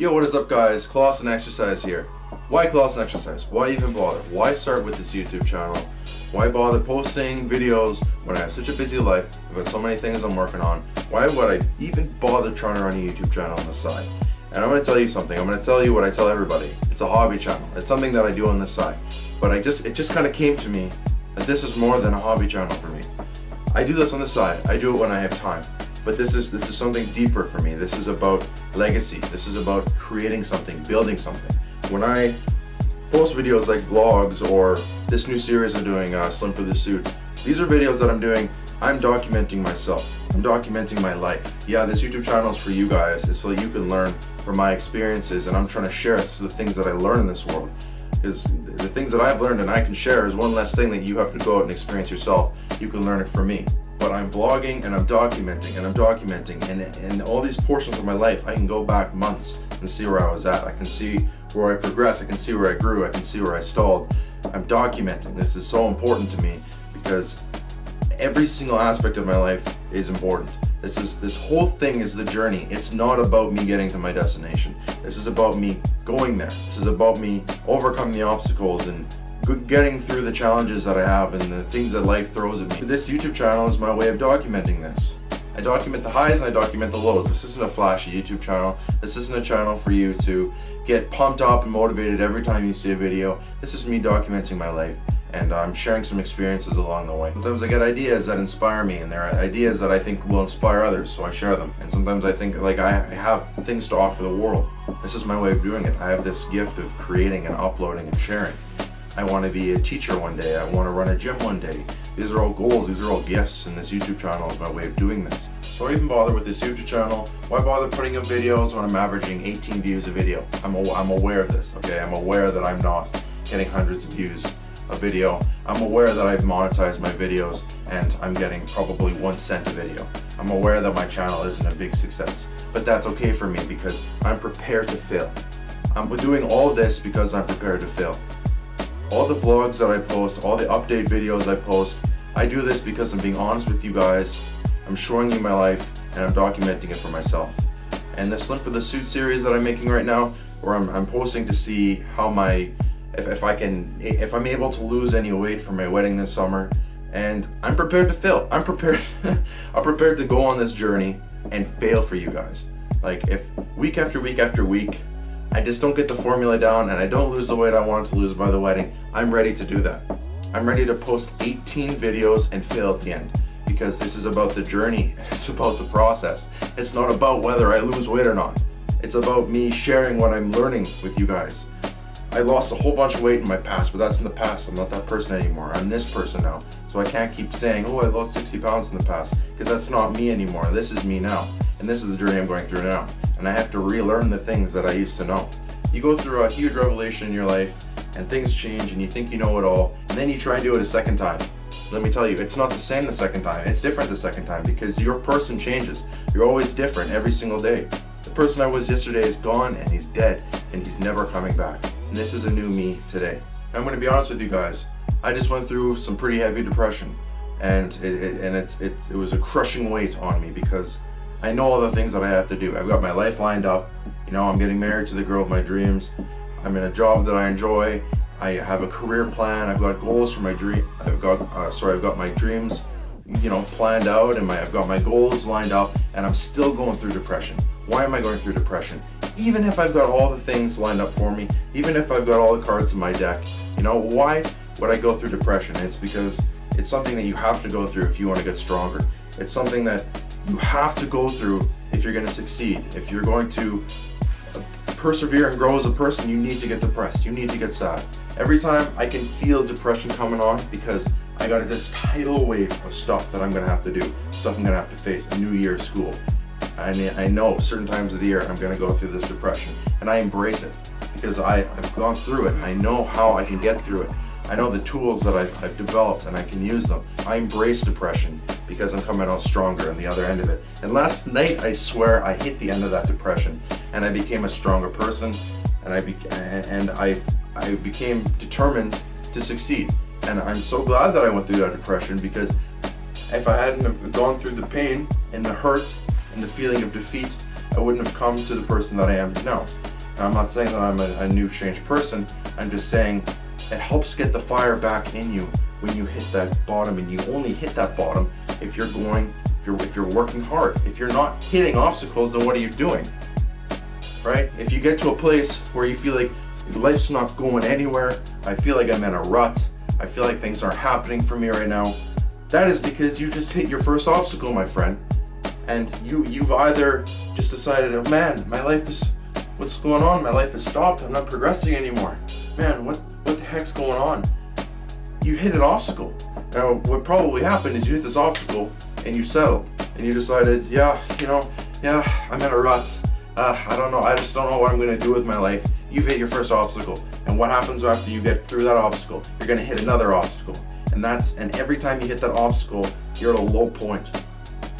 Yo, what is up guys? Klassen Exercise here. Why Klassen Exercise? Why even bother? Why start with this YouTube channel? Why bother posting videos when I have such a busy life? I've got so many things I'm working on. Why would I even bother trying to run a YouTube channel on the side? And I'm going to tell you something. I'm going to tell you what I tell everybody. It's a hobby channel. It's something that I do on the side. But it just kind of came to me that this is more than a hobby channel for me. I do this on the side. I do it when I have time. But this is something deeper for me. This is about legacy. This is about creating something, building something. When I post videos like vlogs or this new series I'm doing, Slim for the Suit, these are videos that I'm doing. I'm documenting myself. I'm documenting my life. Yeah, this YouTube channel is for you guys. It's so that you can learn from my experiences, and I'm trying to share the things that I learn in this world. Because the things that I've learned and I can share is one less thing that you have to go out and experience yourself. You can learn it from me. But I'm vlogging and I'm documenting and all these portions of my life, I can go back months and see where I was at. I can see where I progressed. I can see where I grew. I can see where I stalled. I'm documenting. This is so important to me because every single aspect of my life is important. This whole thing is the journey. It's not about me getting to my destination. This is about me going there. This is about me overcoming the obstacles and getting through the challenges that I have and the things that life throws at me. This YouTube channel is my way of documenting this. I document the highs and I document the lows. This isn't a flashy YouTube channel. This isn't a channel for you to get pumped up and motivated every time you see a video. This is me documenting my life, and I'm sharing some experiences along the way. Sometimes I get ideas that inspire me, and there are ideas that I think will inspire others, so I share them. And sometimes I think like I have things to offer the world. This is my way of doing it. I have this gift of creating and uploading and sharing. I want to be a teacher one day. I want to run a gym one day. These are all goals. These are all gifts, and this YouTube channel is my way of doing this. So I even bother with this YouTube channel. Why bother putting up videos when I'm averaging 18 views a video? I'm aware of this, okay? I'm aware that I'm not getting hundreds of views a video. I'm aware that I've monetized my videos and I'm getting probably 1 cent a video. I'm aware that my channel isn't a big success, but that's okay for me because I'm prepared to fail. I'm doing all this because I'm prepared to fail. All the vlogs that I post, all the update videos I post, I do this because I'm being honest with you guys. I'm showing you my life and I'm documenting it for myself. And the Slim for the Suit series that I'm making right now, where I'm posting to see how if I'm able to lose any weight for my wedding this summer, and I'm prepared to fail. I'm prepared to go on this journey and fail for you guys. Like if week after week after week, I just don't get the formula down and I don't lose the weight I wanted to lose by the wedding, I'm ready to do that. I'm ready to post 18 videos and fail at the end, because this is about the journey. It's about the process. It's not about whether I lose weight or not. It's about me sharing what I'm learning with you guys. I lost a whole bunch of weight in my past, but that's in the past. I'm not that person anymore. I'm this person now. So I can't keep saying, oh, I lost 60 pounds in the past, because that's not me anymore. This is me now. And this is the journey I'm going through now. And I have to relearn the things that I used to know. You go through a huge revelation in your life and things change and you think you know it all, and then you try and do it a second time. Let me tell you, it's not the same the second time. It's different the second time because your person changes. You're always different every single day. The person I was yesterday is gone and he's dead and he's never coming back. And this is a new me today. I'm going to be honest with you guys. I just went through some pretty heavy depression, and it was a crushing weight on me because I know all the things that I have to do. I've got my life lined up. You know, I'm getting married to the girl of my dreams. I'm in a job that I enjoy. I have a career plan. I've got goals for my dream. I've got my dreams, you know, planned out, and I've got my goals lined up, and I'm still going through depression. Why am I going through depression? Even if I've got all the things lined up for me, even if I've got all the cards in my deck, you know, why would I go through depression? It's because it's something that you have to go through if you want to get stronger. It's something that you have to go through if you're going to succeed. If you're going to persevere and grow as a person, you need to get depressed. You need to get sad. Every time I can feel depression coming on because I got this tidal wave of stuff that I'm going to have to do, stuff I'm going to have to face, a new year of school. I know certain times of the year I'm going to go through this depression, and I embrace it because I've gone through it. I know how I can get through it. I know the tools that I've developed and I can use them. I embrace depression because I'm coming out stronger on the other end of it. And last night, I swear, I hit the end of that depression and I became a stronger person, and I became determined to succeed. And I'm so glad that I went through that depression, because if I hadn't have gone through the pain and the hurt and the feeling of defeat, I wouldn't have come to the person that I am now. And I'm not saying that I'm a new changed person. I'm just saying it helps get the fire back in you when you hit that bottom, and you only hit that bottom if you're working hard. If you're not hitting obstacles, then what are you doing? Right? If you get to a place where you feel like life's not going anywhere, I feel like I'm in a rut, I feel like things aren't happening for me right now, that is because you just hit your first obstacle, my friend. And you've either just decided, oh man, my life is, what's going on? My life has stopped, I'm not progressing anymore. Man, what the heck's going on? You hit an obstacle. Now, what probably happened is you hit this obstacle and you settled and you decided, I'm in a rut. I don't know, I just don't know what I'm gonna do with my life. You've hit your first obstacle. And what happens after you get through that obstacle? You're gonna hit another obstacle. And every time you hit that obstacle, you're at a low point.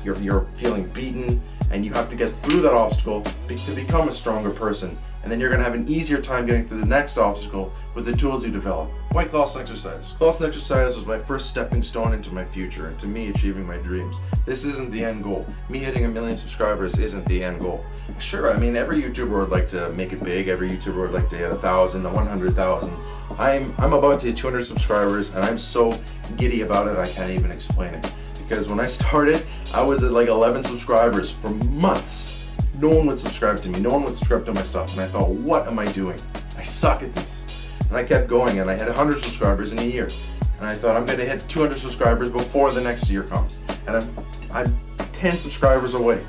You're feeling beaten, and you have to get through that obstacle to become a stronger person. And then you're gonna have an easier time getting through the next obstacle with the tools you develop. Why Klassen Exercise? Klassen Exercise was my first stepping stone into my future, into me achieving my dreams. This isn't the end goal. Me hitting 1 million subscribers isn't the end goal. Sure, I mean, every YouTuber would like to make it big. Every YouTuber would like to hit 1,000, 100,000. I'm about to hit 200 subscribers, and I'm so giddy about it, I can't even explain it. Because when I started, I was at like 11 subscribers for months. No one would subscribe to me, no one would subscribe to my stuff, and I thought, what am I doing? I suck at this. And I kept going, and I hit 100 subscribers in a year. And I thought, I'm gonna hit 200 subscribers before the next year comes. And I'm 10 subscribers away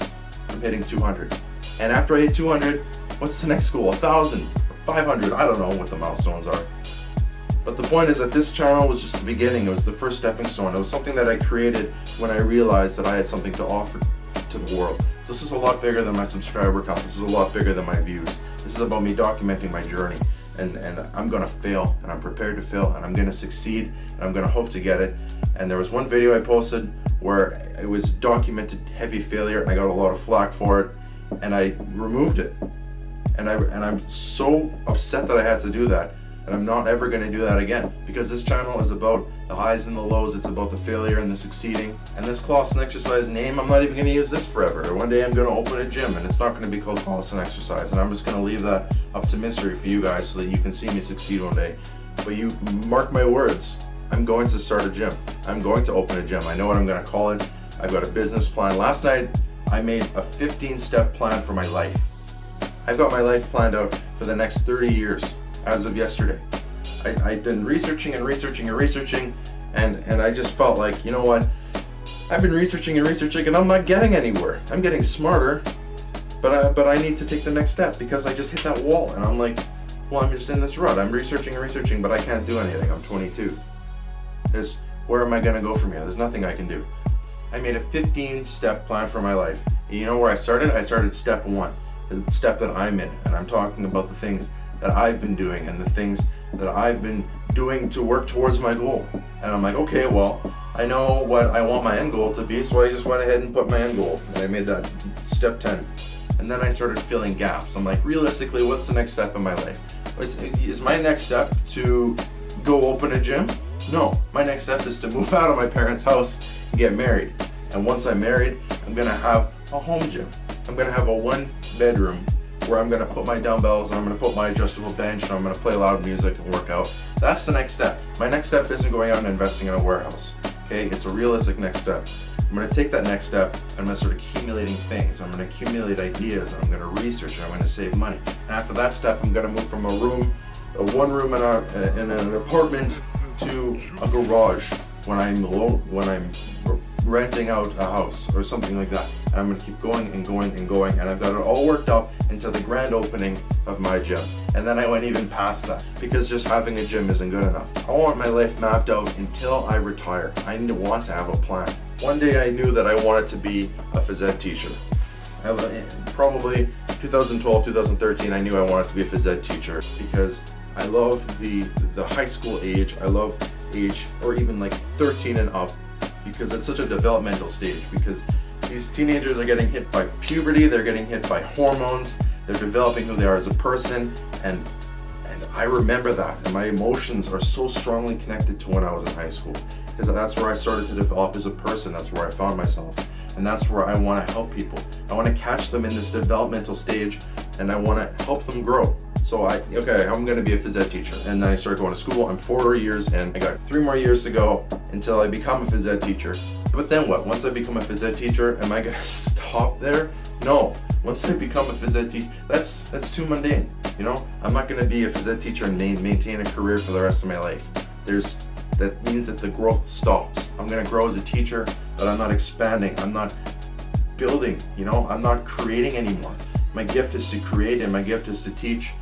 from hitting 200. And after I hit 200, what's the next goal? 1,000, 500, I don't know what the milestones are. But the point is that this channel was just the beginning. It was the first stepping stone. It was something that I created when I realized that I had something to offer to the world. So this is a lot bigger than my subscriber count. This is a lot bigger than my views. This is about me documenting my journey. And I'm gonna fail, and I'm prepared to fail, and I'm gonna succeed, and I'm gonna hope to get it. And there was one video I posted where it was documented heavy failure, and I got a lot of flack for it, and I removed it. And I'm so upset that I had to do that. And I'm not ever going to do that again, because this channel is about the highs and the lows. It's about the failure and the succeeding. And this Klassen Exercise name, I'm not even going to use this forever. One day I'm going to open a gym, and it's not going to be called Klassen Exercise. And I'm just going to leave that up to mystery for you guys so that you can see me succeed one day. But you mark my words, I'm going to start a gym. I'm going to open a gym. I know what I'm going to call it. I've got a business plan. Last night I made a 15-step plan for my life. I've got my life planned out for the next 30 years. As of yesterday. I've been researching and I just felt like, you know what, I've been researching and I'm not getting anywhere. I'm getting smarter, but I need to take the next step, because I just hit that wall, and I'm like, well, I'm just in this rut. I'm researching, but I can't do anything. I'm 22. Where am I gonna go from here? There's nothing I can do. I made a 15-step plan for my life. And you know where I started? I started step 1, the step that I'm in, and I'm talking about the things that I've been doing and the things that I've been doing to work towards my goal. And I'm like, okay, well, I know what I want my end goal to be, so I just went ahead and put my end goal, and I made that step 10. And then I started filling gaps. I'm like, realistically, what's the next step in my life? Is my next step to go open a gym? No, my next step is to move out of my parents' house and get married. And once I'm married, I'm gonna have a home gym. I'm gonna have a 1-bedroom where I'm gonna put my dumbbells, and I'm gonna put my adjustable bench, and I'm gonna play loud music and work out. That's the next step. My next step isn't going out and investing in a warehouse. Okay, it's a realistic next step. I'm gonna take that next step, and I'm gonna start accumulating things. I'm gonna accumulate ideas, and I'm gonna research, and I'm gonna save money. And after that step, I'm gonna move from a 1-room in an apartment to a garage when I'm renting out a house or something like that. And I'm gonna keep going, and I've got it all worked up until the grand opening of my gym. And then I went even past that, because just having a gym isn't good enough. I want my life mapped out until I retire. I want to have a plan. One day I knew that I wanted to be a phys ed teacher. Probably 2012, 2013, I knew I wanted to be a phys ed teacher, because I love the high school age. I love age, or even like 13 and up, because it's such a developmental stage, because these teenagers are getting hit by puberty, they're getting hit by hormones, they're developing who they are as a person, and I remember that, and my emotions are so strongly connected to when I was in high school, because that's where I started to develop as a person. That's where I found myself, and that's where I want to help people. I want to catch them in this developmental stage and I want to help them grow. So I'm going to be a phys ed teacher. And then I started going to school. I'm 4 years in. I got 3 more years to go until I become a phys ed teacher. But then what? Once I become a phys ed teacher, am I going to stop there? No. Once I become a phys ed teacher, that's too mundane. You know, I'm not going to be a phys ed teacher and maintain a career for the rest of my life. That means that the growth stops. I'm going to grow as a teacher, but I'm not expanding. I'm not building, you know, I'm not creating anymore. My gift is to create and my gift is to teach.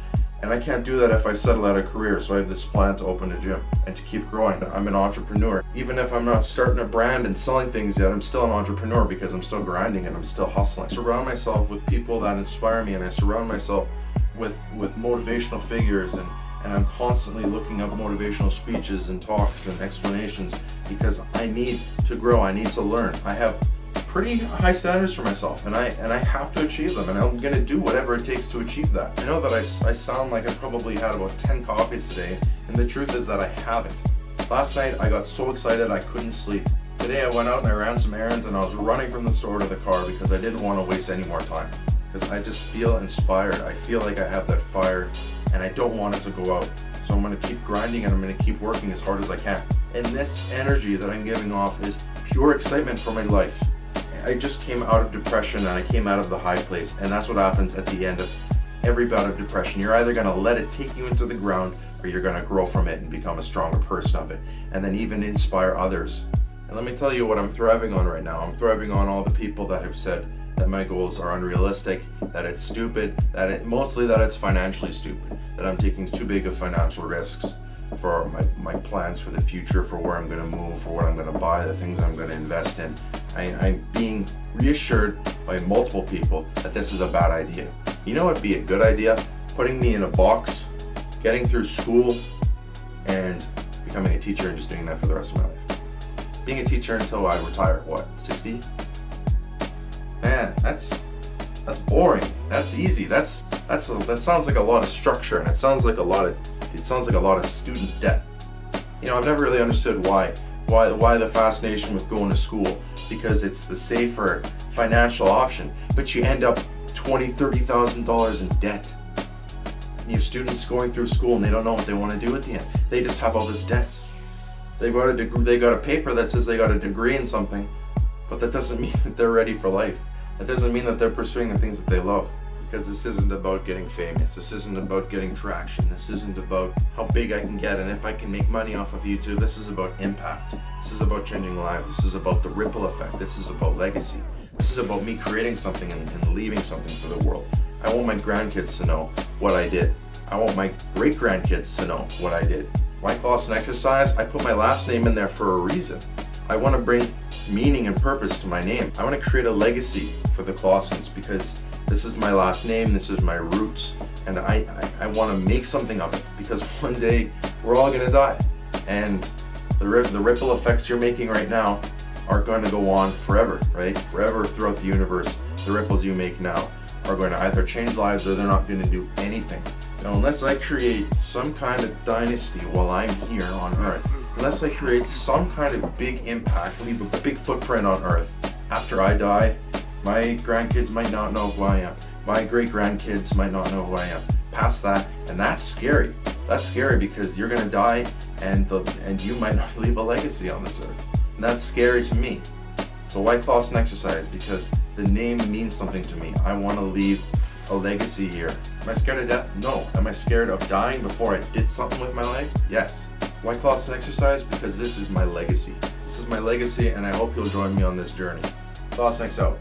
And I can't do that if I settle out a career, so I have this plan to open a gym and to keep growing. I'm an entrepreneur. Even if I'm not starting a brand and selling things yet, I'm still an entrepreneur because I'm still grinding and I'm still hustling. I surround myself with people that inspire me, and I surround myself with motivational figures, and I'm constantly looking up motivational speeches and talks and explanations because I need to grow, I need to learn. I have pretty high standards for myself, and I have to achieve them, and I'm going to do whatever it takes to achieve that. I know that I sound like I probably had about 10 coffees today, and the truth is that I haven't. Last night I got so excited I couldn't sleep. Today I went out and I ran some errands, and I was running from the store to the car because I didn't want to waste any more time. Because I just feel inspired. I feel like I have that fire, and I don't want it to go out. So I'm going to keep grinding, and I'm going to keep working as hard as I can. And this energy that I'm giving off is pure excitement for my life. I just came out of depression, and I came out of the high place, and that's what happens at the end of every bout of depression. You're either going to let it take you into the ground, or you're going to grow from it and become a stronger person of it, and then even inspire others. And let me tell you what I'm thriving on right now. I'm thriving on all the people that have said that my goals are unrealistic, that it's stupid, mostly that it's financially stupid, that I'm taking too big of financial risks for my plans for the future, for where I'm going to move, for what I'm going to buy, the things I'm going to invest in. I'm being reassured by multiple people that this is a bad idea. You know what would be a good idea? Putting me in a box, getting through school, and becoming a teacher and just doing that for the rest of my life. Being a teacher until I retire, 60? Man, that's boring. That's easy. That sounds like a lot of structure, and it sounds like a lot of student debt. You know, I've never really understood why the fascination with going to school, because it's the safer financial option, but you end up $20,000-$30,000 in debt. You have students going through school and they don't know what they want to do at the end. They just have all this debt. They got a paper that says they got a degree in something, but that doesn't mean that they're ready for life. That doesn't mean that they're pursuing the things that they love. Because this isn't about getting famous. This isn't about getting traction. This isn't about how big I can get and if I can make money off of YouTube. This is about impact. This is about changing lives. This is about the ripple effect. This is about legacy. This is about me creating something and leaving something for the world. I want my grandkids to know what I did. I want my great-grandkids to know what I did. My Klassen Exercise, I put my last name in there for a reason. I want to bring meaning and purpose to my name. I want to create a legacy for the Klassens because this is my last name, this is my roots, and I want to make something of it because one day we're all going to die. And the ripple effects you're making right now are going to go on forever, right? Forever throughout the universe. The ripples you make now are going to either change lives or they're not going to do anything. Now, unless I create some kind of dynasty while I'm here on Earth, unless I create some kind of big impact, leave a big footprint on Earth, after I die, my grandkids might not know who I am. My great-grandkids might not know who I am. Past that, and that's scary. That's scary because you're going to die and you might not leave a legacy on this earth. And that's scary to me. So why Klassen Exercise? Because the name means something to me. I want to leave a legacy here. Am I scared of death? No. Am I scared of dying before I did something with my life? Yes. Why Klassen Exercise? Because this is my legacy. This is my legacy, and I hope you'll join me on this journey. Klassen X out.